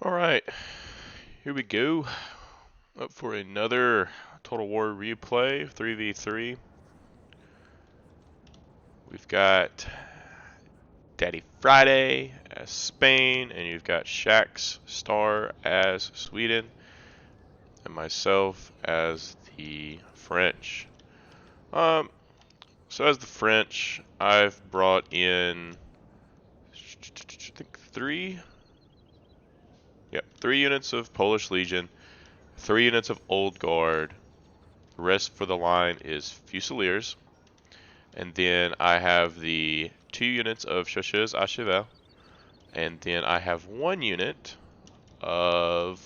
Alright, here we go. Up for another Total War replay, 3v3. We've got Daddy Friday as Spain, and you've got Shax Star as Sweden, and myself as the French. So as the French, I've brought in, I think three units of Polish Legion, 3 units of Old Guard. The rest for the line is Fusiliers. And then I have the 2 units of Chasseurs à Cheval. And then I have 1 unit of,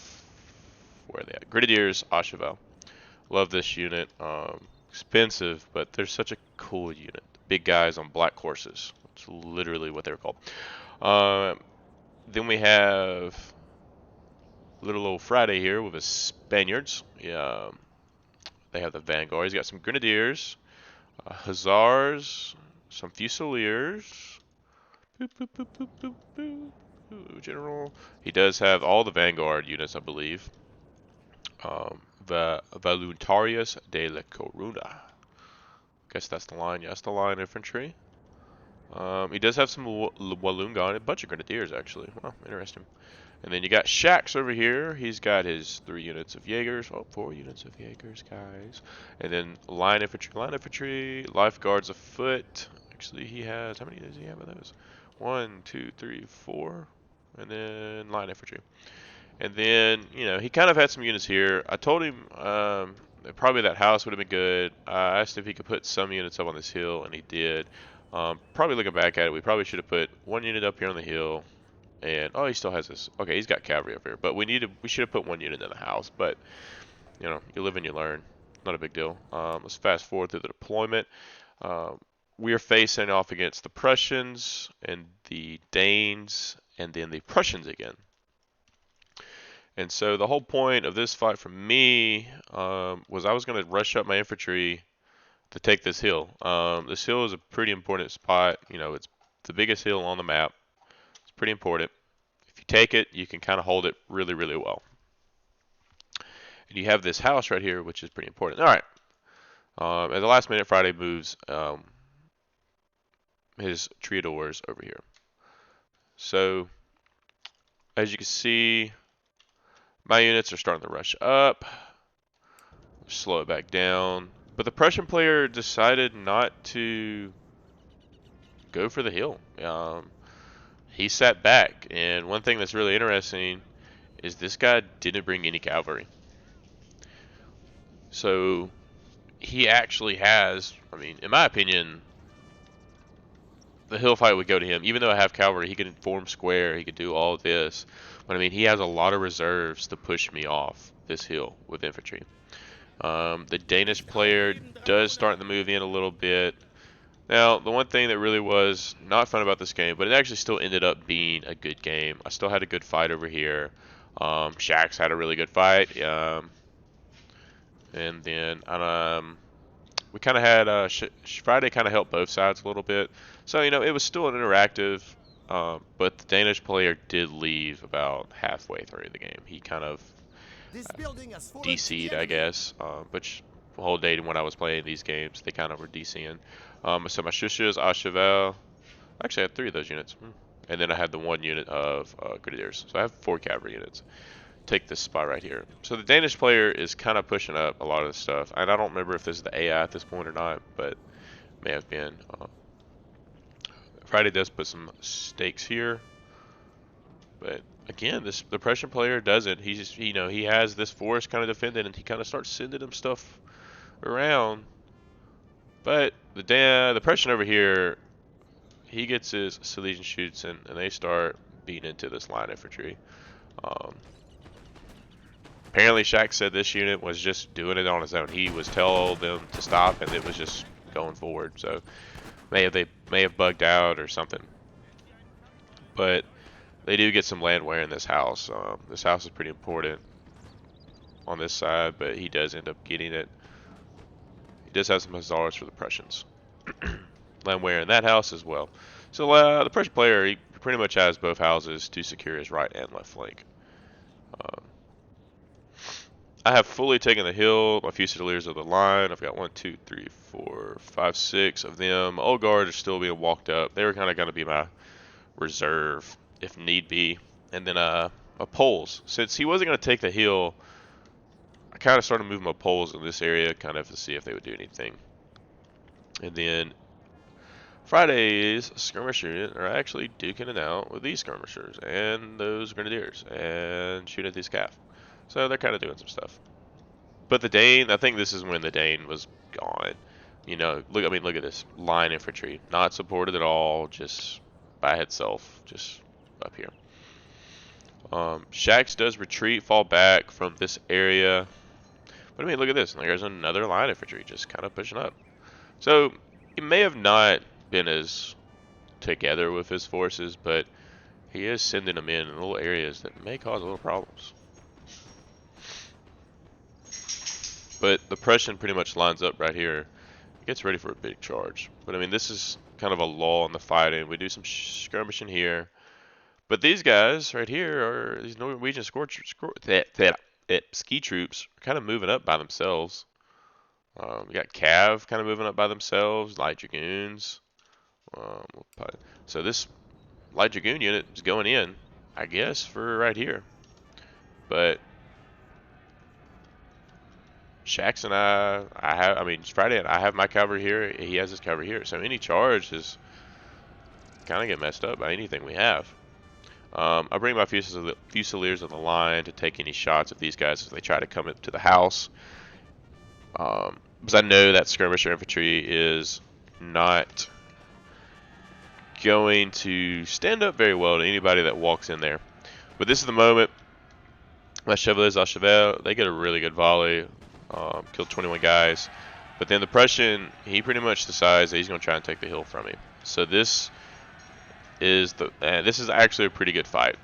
where are they at? Grenadiers à Cheval. Love this unit. Expensive, but they're such a cool unit. Big guys on black horses. That's literally what they're called. Then we have little old Friday here with his Spaniards. Yeah, they have the Vanguard. He's got some Grenadiers, Hussars, some Fusiliers. Boop, boop, boop, boop, boop, boop. Ooh, General. He does have all the Vanguard units, I believe. The Voluntarios de la Corona. Guess that's the line. Yes, the line infantry. He does have some Walloon, a bunch of Grenadiers actually. Well, interesting. And then you got Shax over here. He's got his 3 units of Jaegers. Oh, 4 units of Jaegers, guys. And then line infantry, lifeguards afoot. Actually, he has, how many does he have of those? 1, 2, 3, 4. And then line infantry. And then, he kind of had some units here. I told him probably that house would have been good. I asked if he could put some units up on this hill, and he did. Probably looking back at it, we probably should have put 1 unit up here on the hill. And he still has this. Okay, he's got cavalry up here, but we should have put 1 unit in the house. But you live and you learn. Not a big deal. Let's fast forward through the deployment. We are facing off against the Prussians and the Danes, and then the Prussians again. And so the whole point of this fight for me was I was going to rush up my infantry to take this hill. This hill is a pretty important spot. It's the biggest hill on the map. It's pretty important. If you take it, you can kind of hold it really, really well. And you have this house right here, which is pretty important. All right. At the last minute, Friday moves his Triadors over here. So, as you can see, my units are starting to rush up. Slow it back down. But the Prussian player decided not to go for the hill. He sat back, and one thing that's really interesting is this guy didn't bring any cavalry. So he actually has, in my opinion, the hill fight would go to him. Even though I have cavalry, he can form square, he could do all of this. But he has a lot of reserves to push me off this hill with infantry. The Danish player does start to move in a little bit. Now, the one thing that really was not fun about this game, but it actually still ended up being a good game. I still had a good fight over here. Shax had a really good fight. And then we kind of had Friday kind of helped both sides a little bit. So, it was still an interactive, but the Danish player did leave about halfway through the game. He kind of DC'd, I guess, which the whole day when I was playing these games, they kind of were DCing. So my Chasseurs à Cheval, I actually had 3 of those units. And then I had the 1 unit of Grenadiers. So I have 4 cavalry units. Take this spot right here. So the Danish player is kind of pushing up a lot of the stuff. And I don't remember if this is the AI at this point or not, but may have been. Friday does put some stakes here. But again, the Prussian player doesn't. He just, he has this forest kind of defended, and he kind of starts sending him stuff around. But the Prussian over here, he gets his Silesian shoots, and they start beating into this line infantry. Apparently, Shax said this unit was just doing it on his own. He was telling them to stop, and it was just going forward. So they may have bugged out or something. But they do get some land wear in this house. This house is pretty important on this side, but he does end up getting it. He does have some Hussars for the Prussians. Land wear in that house as well. So the Prussian player, he pretty much has both houses to secure his right and left flank. Um, I have fully taken the hill. My Fusiliers of the line. I've got 1, 2, 3, 4, 5, 6 of them. Old guard are still being walked up. They were kind of going to be my reserve if need be. And then a poles. Since he wasn't going to take the hill, I kind of started moving my poles in this area, kind of to see if they would do anything. And then Friday's skirmisher unit are actually duking it out with these skirmishers and those grenadiers and shooting at these cav. So they're kind of doing some stuff. But the Dane, I think this is when the Dane was gone. You know, look. I mean, look at this line infantry, not supported at all, just by itself, just up here. Shax does retreat, fall back from this area. But I mean, look at this. There's another line infantry just kind of pushing up. So he may have not been as together with his forces, but he is sending them in little areas that may cause little problems. But the Prussian pretty much lines up right here. He gets ready for a big charge. But I mean, this is kind of a lull in the fighting. We do some skirmishing here. But these guys right here are these Norwegian ski troops are kind of moving up by themselves. We got Cav kind of moving up by themselves, light dragoons. So this light dragoon unit is going in, I guess, for right here. But Shax and Friday and I have my cavalry here. He has his cavalry here. So any charge is kind of get messed up by anything we have. I bring my Fusiliers of the line to take any shots at these guys as they try to come up to the house. Because I know that skirmisher infantry is not going to stand up very well to anybody that walks in there. But this is the moment. My Chevaliers à Cheval, they get a really good volley. Killed 21 guys. But then the Prussian, he pretty much decides that he's going to try and take the hill from me. So this is actually a pretty good fight.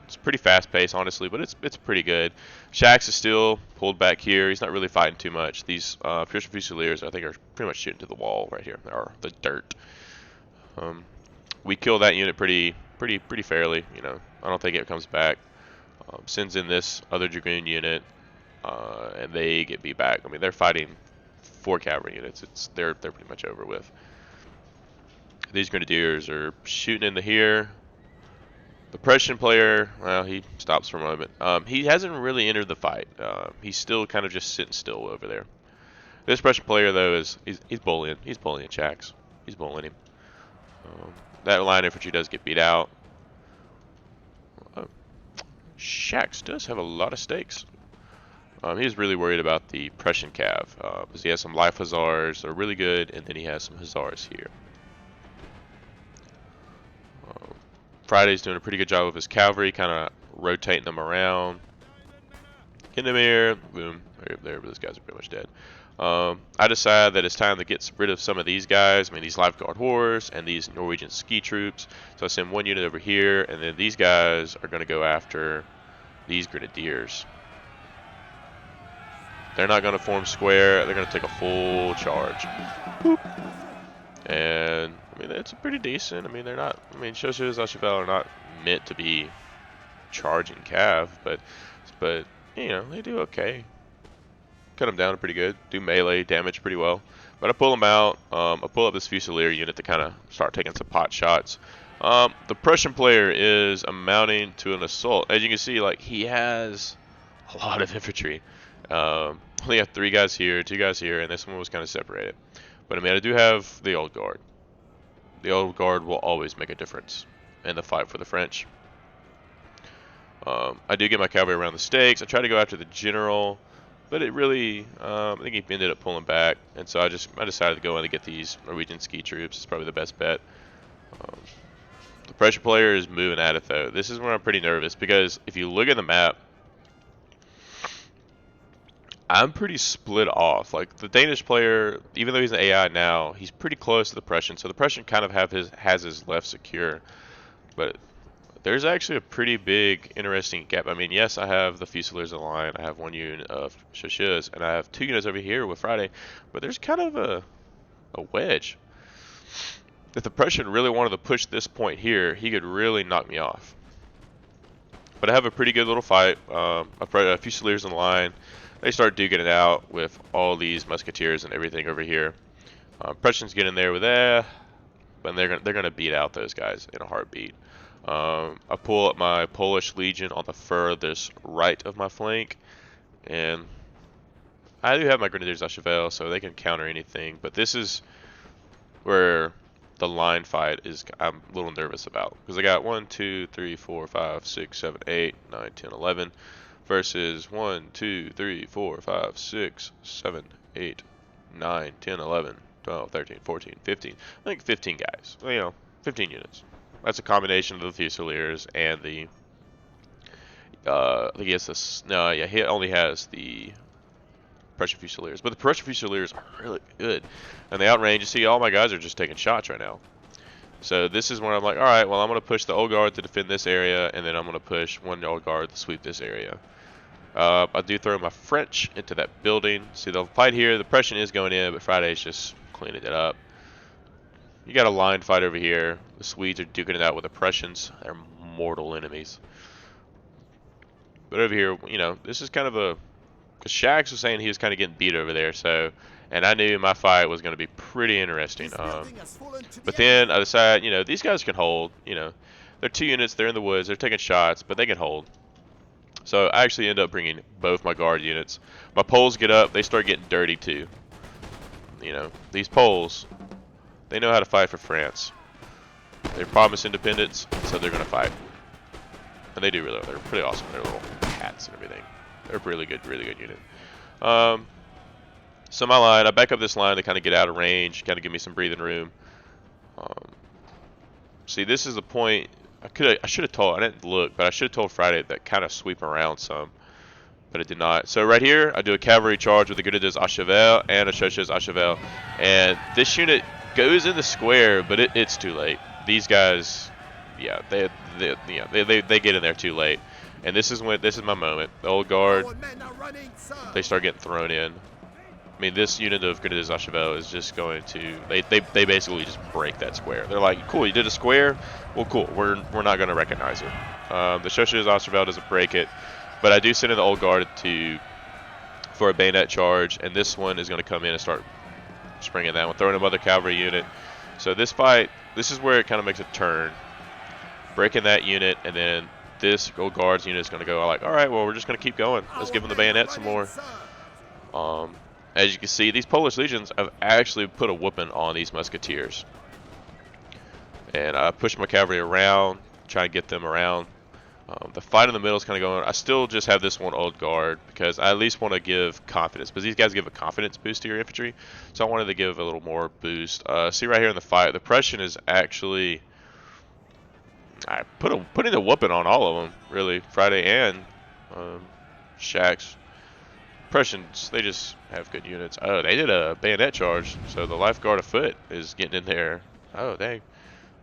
It's pretty fast paced, honestly, but it's pretty good. Shax is still pulled back here. He's not really fighting too much. These Prussian Fusiliers, I think, are pretty much shooting to the wall right here, or the dirt. We kill that unit pretty fairly. You know, I don't think it comes back. Sends in this other dragoon unit, and they get beat back. I mean, they're fighting 4 cavalry units. They're pretty much over with. These grenadiers are shooting into here. The Prussian player, well, he stops for a moment. He hasn't really entered the fight. He's still kind of just sitting still over there. This Prussian player, though, he's bullying. He's bullying Shax. He's bullying him. That line infantry does get beat out. Shax does have a lot of stakes. He's really worried about the Prussian cav because he has some life hussars that are really good, and then he has some hussars here. Friday's doing a pretty good job of his cavalry, kind of rotating them around. Get them here, boom, there, but those guys are pretty much dead. I decide that it's time to get rid of some of these guys. I mean, these Life Guard horse and these Norwegian ski troops. So I send one unit over here, and then these guys are going to go after these grenadiers. They're not going to form square. They're going to take a full charge. Boop. And I mean, it's pretty decent. I mean, they're not. I mean, Chaussures à Cheval are not meant to be charging cav, but you know, they do okay. Cut them down pretty good. Do melee damage pretty well. But I pull them out. I pull up this Fusilier unit to kind of start taking some pot shots. The Prussian player is amounting to an assault. As you can see, like, he has a lot of infantry. Only have 3 guys here, 2 guys here, and this one was kind of separated. But I mean, I do have the Old Guard. The Old Guard will always make a difference in the fight for the French. I do get my cavalry around the stakes. I try to go after the general, but it really, I think he ended up pulling back, and so I decided to go in to get these Norwegian ski troops. It's probably the best bet. The Prussian player is moving at it though. This is where I'm pretty nervous because if you look at the map, I'm pretty split off. Like the Danish player, even though he's an AI now, he's pretty close to the Prussian. So the Prussian kind of has his left secure, but there's actually a pretty big, interesting gap. I mean, yes, I have the Fusiliers of the line. I have 1 unit of Chaussures, and I have 2 units over here with Friday. But there's kind of a wedge. If the Prussian really wanted to push this point here, he could really knock me off. But I have a pretty good little fight. A Fusiliers in the line. They start duking it out with all these musketeers and everything over here. Prussians get in there with that, but they're gonna beat out those guys in a heartbeat. I pull up my Polish Legion on the furthest right of my flank, and I do have my Grenadiers à Cheval, so they can counter anything. But this is where the line fight is I'm a little nervous about, because I got 1, 2, 3, 4, 5, 6, 7, 8, 9, 10, 11 versus 1, 2, 3, 4, 5, 6, 7, 8, 9, 10, 11, 12, 13, 14, 15. I think 15 guys. Well, you know, 15 units. That's a combination of the Fusiliers and the I think he has this. No, yeah, he only has the Prussian Fusiliers, but the Prussian Fusiliers are really good, and they outrange. You see, all my guys are just taking shots right now. So this is where I'm like, all right, well, I'm going to push the old guard to defend this area, and then I'm going to push one old guard to sweep this area. I do throw my French into that building. See, they'll fight here. The Prussian is going in, but Friday's just cleaning it up. You got a line fight over here. The Swedes are duking it out with the Prussians. They're mortal enemies. But over here, you know, this is kind of a... Because Shax was saying he was kind of getting beat over there, so... And I knew my fight was going to be pretty interesting. But then I decided, you know, these guys can hold. You know, they're 2 units, they're in the woods, they're taking shots, but they can hold. So I actually end up bringing both my guard units. My Poles get up, they start getting dirty too. You know, these Poles, they know how to fight for France. They promise independence, so they're going to fight. And they do really well. They're pretty awesome. They're little cats and everything. They're a really good unit. So my line, I back up this line to kind of get out of range, kind of give me some breathing room. See, this is the point. I should have told. I didn't look, but I should have told Friday that kind of sweep around some, but it did not. So right here, I do a cavalry charge with the Grenadiers à Cheval and a Chaussées à Cheval, and this unit goes in the square, but it's too late. These guys, yeah, they get in there too late, and this is my moment. The old guard, they start getting thrown in. I mean, this unit of Grenadiers à Cheval is just going to they basically just break that square. They're like, cool, you did a square, well, cool, we're not going to recognize it. The Chaussées à Cheval doesn't break it, but I do send in the old guard for a bayonet charge, and this one is going to come in and start springing that one, throwing another cavalry unit. So this fight, this is where it kind of makes a turn, breaking that unit, and then this old guards unit is going to go like, all right, well, we're just going to keep going. Let's give them the bayonet some more. As you can see, these Polish legions have actually put a whooping on these musketeers. And I push my cavalry around, try and get them around. The fight in the middle is kind of going. I still just have this one old guard because I at least want to give confidence. Because these guys give a confidence boost to your infantry. So I wanted to give a little more boost. See right here in the fight, the Prussian is actually... I putting the whooping on all of them, really. Friday and Shax. Prussians, they just have good units. Oh, they did a bayonet charge, so the Life Guard afoot is getting in there. Oh, dang.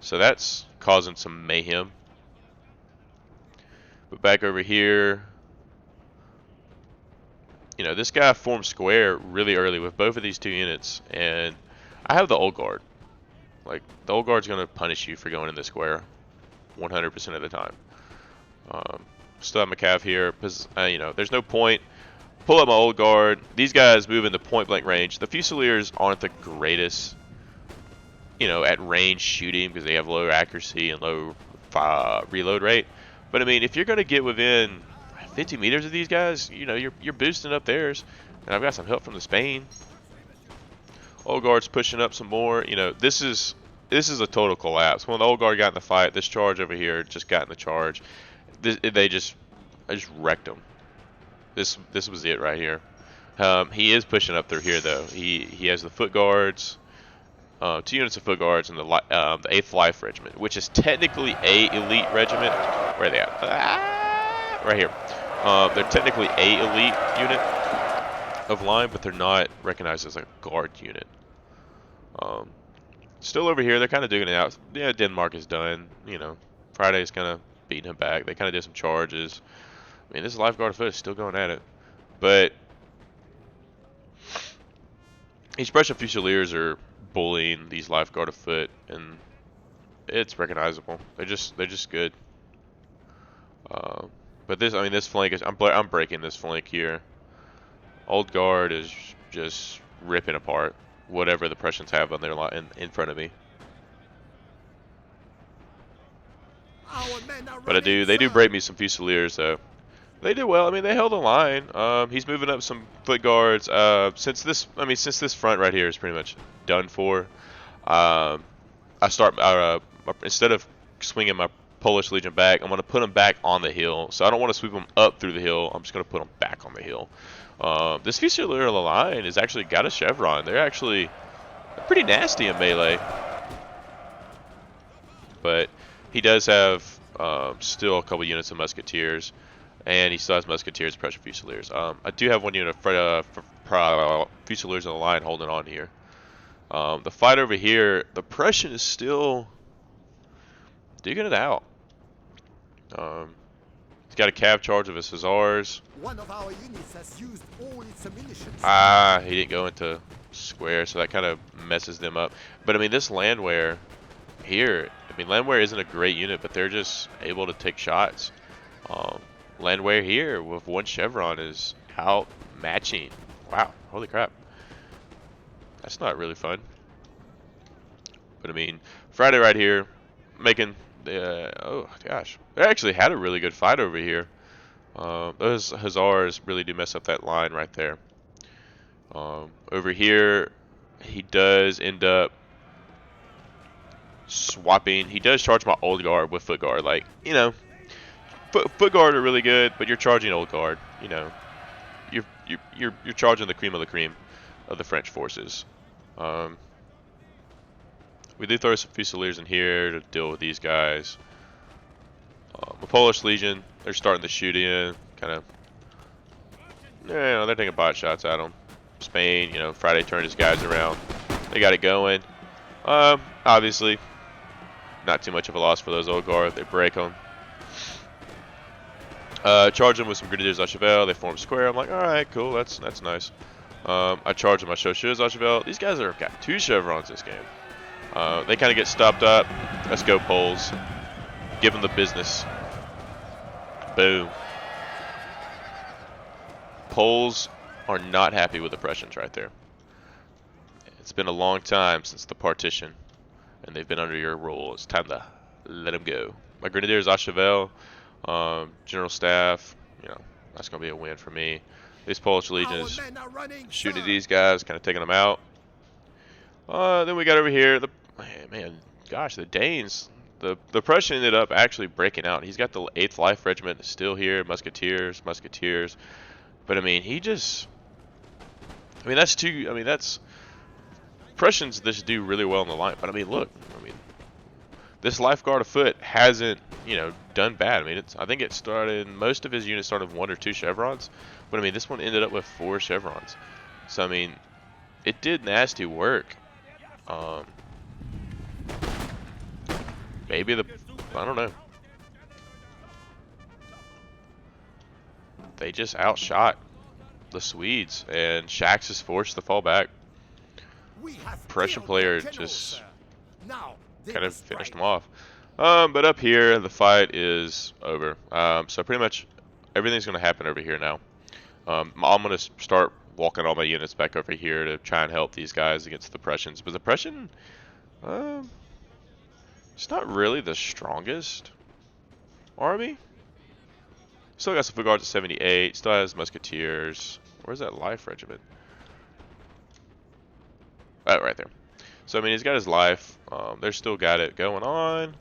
So that's causing some mayhem. But back over here, you know, this guy formed square really early with both of these 2 units, and I have the old guard. Like, the old guard's going to punish you for going in the square 100% of the time. Still have my cav here, because, you know, there's no point. Pull up my old guard. These guys move into point blank range. The Fusiliers aren't the greatest, you know, at range shooting because they have low accuracy and low reload rate. But I mean, if you're going to get within 50 meters of these guys, you know, you're boosting up theirs. And I've got some help from the Spain. Old guard's pushing up some more. You know, this is a total collapse. When the old guard got in the fight, this charge over here just got in the charge. I just wrecked them. This was it right here. He is pushing up through here though. He has the foot guards, 2 units of foot guards, and the 8th Life Regiment, which is technically a elite regiment. Where are they at? Right here. They're technically a elite unit of line, but they're not recognized as a guard unit. Still over here, they're kind of digging it out. Yeah, Denmark is done. You know, Friday's kind of beating him back. They kind of did some charges. I mean, this Life Guard afoot is still going at it. But these Prussian Fusiliers are bullying these Life Guard afoot, and it's recognizable. They're just good. But this, I mean, this flank is, I'm breaking this flank here. Old Guard is just ripping apart whatever the Prussians have on their line in front of me. But they do break me some Fusiliers though. They did well. I mean, they held the line. He's moving up some foot guards. Since this front right here is pretty much done for, I start instead of swinging my Polish Legion back, I'm going to put them back on the hill. So I don't want to sweep them up through the hill. I'm just going to put them back on the hill. This Fusilier line has actually got a chevron. They're pretty nasty in melee. But he does have still a couple units of musketeers, and he still has musketeers, Prussian Fusiliers. I do have one unit of Fusiliers in the line holding on here. The fight over here, the Prussian is still digging it out. He's got a cav charge of his Hussars. One of our units has used all its ammunition. He didn't go into square, so that kind of messes them up. But I mean, this landwehr here, I mean, landwehr isn't a great unit, but they're just able to take shots. Landwehr here with one chevron is out matching. Wow, holy crap. That's not really fun. But I mean, Friday right here, making oh gosh, they actually had a really good fight over here. Those Hussars really do mess up that line right there. Over here, he does end up swapping. He does charge my old guard with foot guard. Like, you know, foot guard are really good, but you're charging old guard. You know, you're charging the cream of the cream of the French forces. We do throw some Fusiliers in here to deal with these guys. The Polish Legion, they're starting to shoot in, kind of. Yeah, they're taking bot shots at them. Spain, you know, Friday turned his guys around. They got it going. Obviously, not too much of a loss for those old guard. They break them. Charge them with some Grenadiers à Cheval. They form square. I'm like, all right, cool. That's nice. I charge them my Chaussures à Cheval. These guys have got 2 chevrons this game. They kind of get stopped up. Let's go, Poles. Give them the business. Boom. Poles are not happy with the Prussians right there. It's been a long time since the partition, and they've been under your rule. It's time to let them go. My Grenadiers à Cheval, General Staff, you know, that's going to be a win for me. This Polish Legion is shooting at these guys, kind of taking them out. Then we got over here, man, gosh, the Danes, the Prussian ended up actually breaking out. He's got the 8th Life Regiment still here, Musketeers. But I mean, that's Prussians just do really well in the line. But I mean, look, this Life Guard of foot hasn't, you know, done bad. I mean, I think it started, most of his units started with 1 or 2 chevrons. But I mean, this one ended up with 4 chevrons. So I mean, it did nasty work. Maybe I don't know. They just outshot the Swedes, and Shax is forced to fall back. Prussian player just kind of finished them off. But up here, the fight is over. So pretty much everything's going to happen over here now. I'm going to start walking all my units back over here to try and help these guys against the Prussians. But the Prussian, it's not really the strongest army. Still got some foot guards at 78. Still has musketeers. Where's that Life Regiment? Oh, right there. So I mean, he's got his life. They're still got it going on.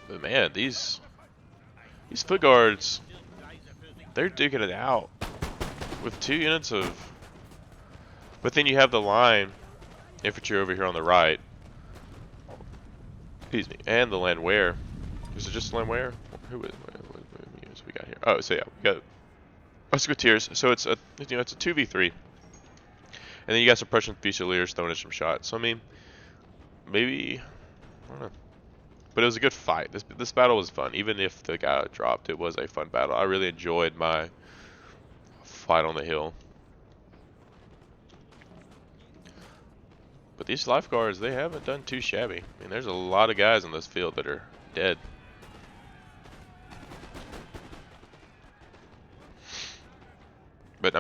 But man, these foot guards, they're duking it out with 2 units of. But then you have the line infantry over here on the right. Excuse me, and the Landwehr. Is it just Landwehr? Who is what units we got here? Oh, so yeah, we got musketeers. So it's a, you know, it's a 2v3. And then you got some Prussian Fusiliers throwing in some shots. So I mean, maybe, I don't know. But it was a good fight. This battle was fun. Even if the guy dropped, it was a fun battle. I really enjoyed my fight on the hill. But these lifeguards, they haven't done too shabby. I mean, there's a lot of guys in this field that are dead.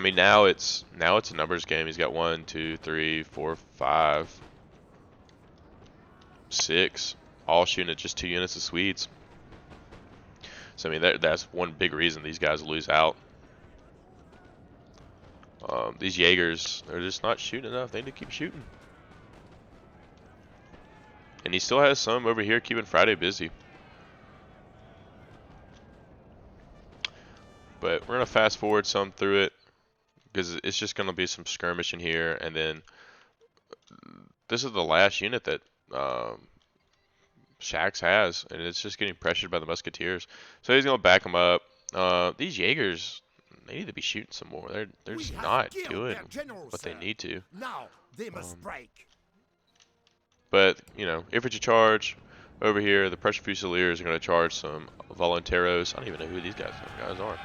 mean, now it's a numbers game. He's got 1, 2, 3, 4, 5, 6, all shooting at just 2 units of Swedes. So I mean, that's one big reason these guys lose out. These Jaegers, they're just not shooting enough. They need to keep shooting. And he still has some over here keeping Friday busy. But we're going to fast forward some through it, because it's just going to be some skirmishing here. And then this is the last unit that Shax has, and it's just getting pressured by the Musketeers. So he's going to back them up. These Jaegers, they need to be shooting some more. They're just not doing what they need to. Now they must break. But, you know, infantry charge over here. The Prussian Fusiliers are going to charge some Volunteros. I don't even know who these guys are.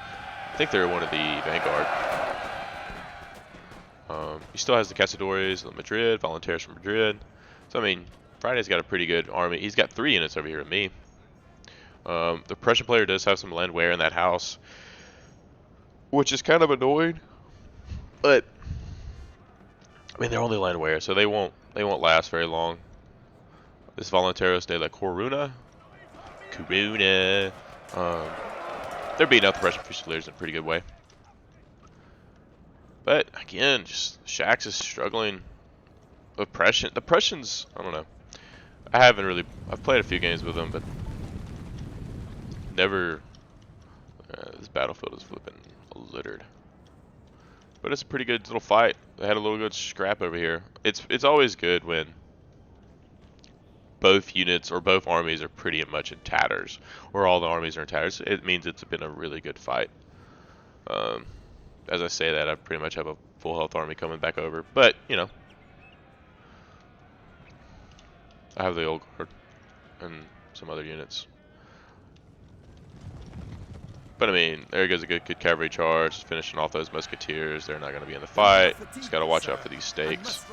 I think they're one of the Vanguard. He still has the Cazadores of Madrid, Volunteers from Madrid. So, I mean, Friday's got a pretty good army. He's got 3 units over here with me. The Prussian player does have some land wear in that house, which is kind of annoying. But, I mean, they're only land wear, so they won't last very long. This Volunteros de la Coruna. They're beating out the Prussian Fusiliers in a pretty good way. But again, just Shax is struggling with Prussian. The Prussians, I don't know. I've played a few games with them, but never. This battlefield is flipping littered. But it's a pretty good little fight. They had a little good scrap over here. It's always good when both units or both armies are pretty much in tatters, or all the armies are in tatters. It means it's been a really good fight. As I say that, I pretty much have a full health army coming back over. But, you know, I have the old guard and some other units. But, I mean, there goes a good cavalry charge, finishing off those musketeers. They're not going to be in the fight. Just got to watch out for these stakes.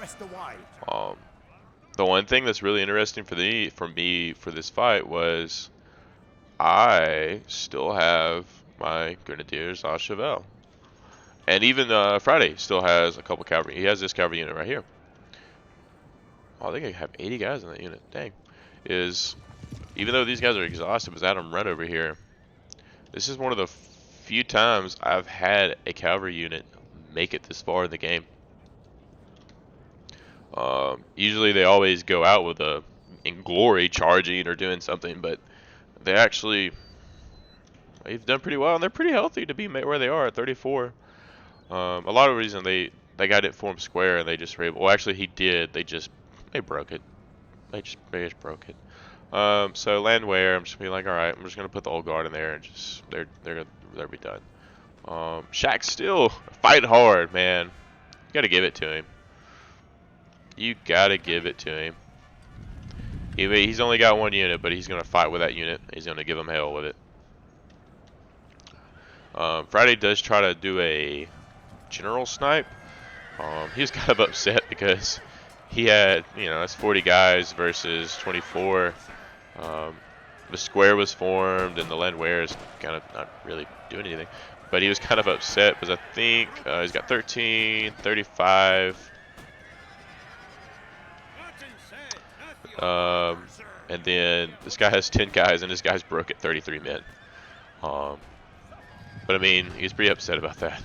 The one thing that's really interesting for me for this fight was I still have my Grenadiers à Cheval. And even Friday still has a couple cavalry. He has this cavalry unit right here. Oh, I think I have 80 guys in that unit. Dang. Even though these guys are exhausted, was Adam run over here. This is one of the few times I've had a cavalry unit make it this far in the game. Usually they always go out with in glory charging or doing something, but they've done pretty well, and they're pretty healthy to be where they are at 34. A lot of the reason they got it formed square, and they just were able. Well, actually, he did. They broke it. They just broke it. So landwear, I'm just gonna be like, all right, I'm just gonna put the old guard in there, and just they'll be done. Shaq's still fighting hard, man. You gotta give it to him. You gotta give it to him. He's only got 1 unit, but he's gonna fight with that unit. He's gonna give him hell with it. Friday does try to do a general snipe. He was kind of upset because he had, that's 40 guys versus 24. The square was formed, and the landwear is kind of not really doing anything. But he was kind of upset because I think he's got 13, 35. And then this guy has 10 guys, and this guy's broke at 33 men. But I mean, he's pretty upset about that.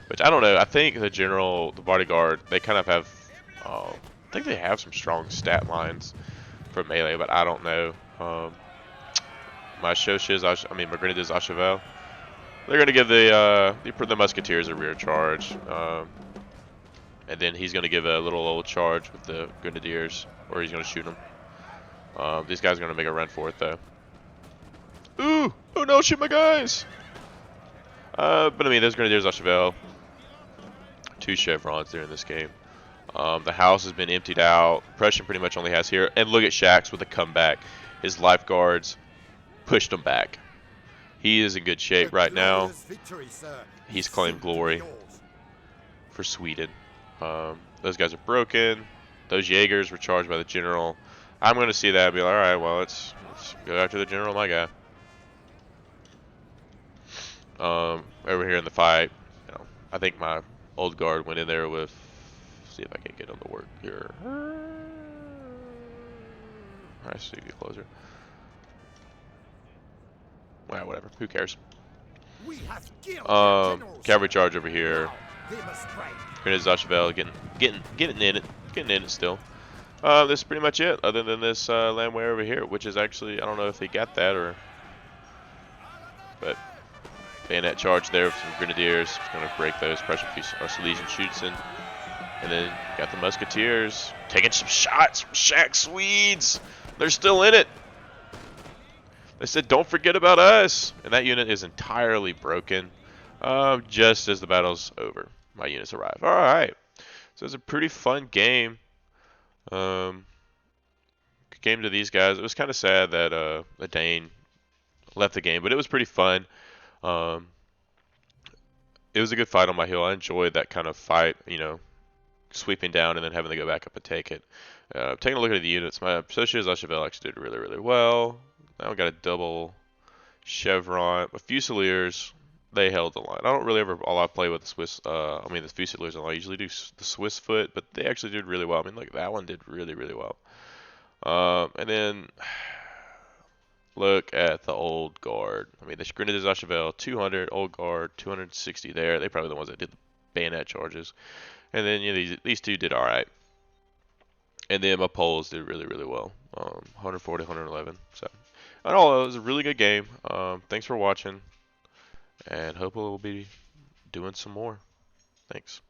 Which I don't know. I think the bodyguard, they kind of have. I think they have some strong stat lines for melee, but I don't know. My Grenadiers à Cheval. They're gonna give the Musketeers a rear charge, and then he's gonna give a little old charge with the Grenadiers, or he's gonna shoot them. These guys are gonna make a run for it though. Ooh! Oh no! Shoot my guys! But I mean, those Grenadiers à Cheval, 2 chevrons there in this game. The house has been emptied out. Prussian pretty much only has here. And look at Shax with a comeback. His lifeguards pushed him back. He is in good shape right now. He's claimed glory for Sweden. Those guys are broken. Those Jaegers were charged by the general. I'm going to see that and be like, all right, well, let's go after the general, my guy. Over here in the fight, I think my Old Guard went in there with. See if I can get him to work here. I see you closer. Well, whatever. Who cares? We have killed their general, Cavalry sir. charge over here. Now they must break. Grenade Zachevel getting in it still. This is pretty much it, other than this landway over here, which is actually, I don't know if he got that or, but bayonet charge there with some grenadiers. Going to break those. Prussian Silesian shoots in, and then got the musketeers taking some shots from Shack Swedes. They're still in it. They said, "Don't forget about us," and that unit is entirely broken. Just as the battle's over, my units arrive. All right, so it's a pretty fun game. Game to these guys. It was kind of sad that the Dane left the game, but it was pretty fun. Um, it was a good fight on my hill. I enjoyed that kind of fight, you know, sweeping down and then having to go back up and take it. Taking a look at the units, my Associates Zachevel actually did really, really well. Now we got a double chevron. My Fusiliers, they held the line. I don't really ever all I play with the Swiss. I mean the Fusiliers. I usually do the Swiss foot, but they actually did really well. I mean, look, that one did really, really well. And then look at the Old Guard. I mean, the Grenadier Zachevel, 200, Old Guard, 260 there. They probably the ones that did the bayonet charges. And then you know, these two did all right. And then my Poles did really, really well. 140, 111. So, in all, it was a really good game. Thanks for watching, and hope we'll be doing some more. Thanks.